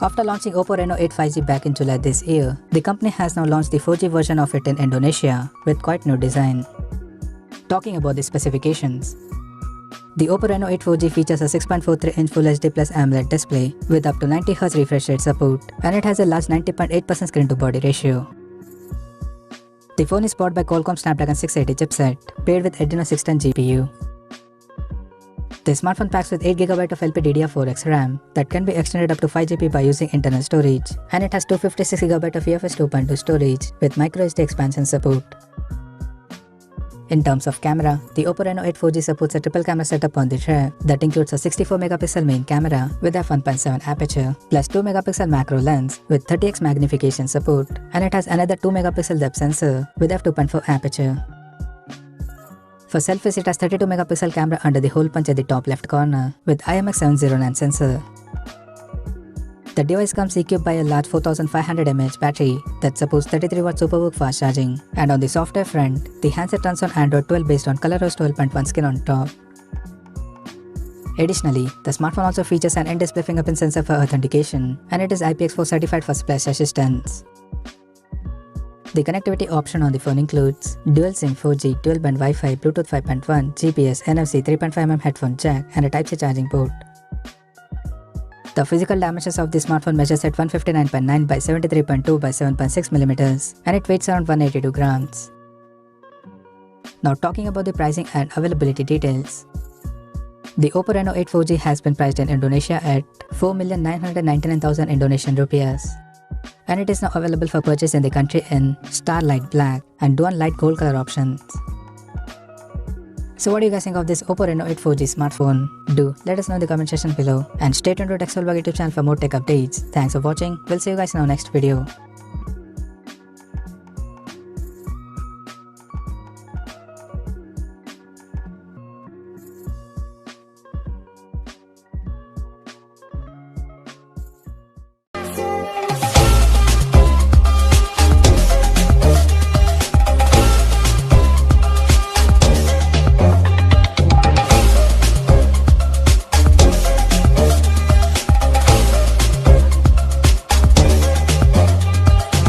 After launching Oppo Reno8 5G back in July this year, the company has now launched the 4G version of it in Indonesia with quite new design. Talking about the specifications. The Oppo Reno8 4G features a 6.43-inch Full HD Plus AMOLED display with up to 90Hz refresh rate support, and it has a large 90.8% screen-to-body ratio. The phone is powered by Qualcomm Snapdragon 680 chipset, paired with Adreno 610 GPU. The smartphone packs with 8GB of LPDDR4X RAM that can be extended up to 5GB by using internal storage, and it has 256GB of UFS 2.2 storage with microSD expansion support. In terms of camera, the Oppo Reno8 4G supports a triple camera setup on the rear that includes a 64MP main camera with f1.7 aperture, plus 2MP macro lens with 30x magnification support, and it has another 2MP depth sensor with f2.4 aperture. For selfies, it has 32MP camera under the hole punch at the top left corner with IMX709 sensor. The device comes equipped by a large 4500 mAh battery that supports 33W SuperVOOC fast charging, and on the software front, the handset runs on Android 12 based on ColorOS 12.1 skin on top. Additionally, the smartphone also features an in-display fingerprint sensor for authentication, and it is IPX4 certified for splash assistance. The connectivity option on the phone includes dual SIM 4G, dual-band Wi-Fi, Bluetooth 5.1, GPS, NFC, 3.5mm headphone jack, and a Type-C charging port. The physical dimensions of the smartphone measures at 159.9 by 73.2 by 7.6mm, and it weighs around 182 grams. Now talking about the pricing and availability details. The Oppo Reno8 4G has been priced in Indonesia at 4,999,000 Indonesian rupiahs, and it is now available for purchase in the country in Starlight Black and Dual Light Gold color options. So what do you guys think of this Oppo Reno8 4G smartphone? Do let us know in the comment section below, and stay tuned to TechSolve YouTube channel for more tech updates. Thanks for watching. We'll see you guys in our next video.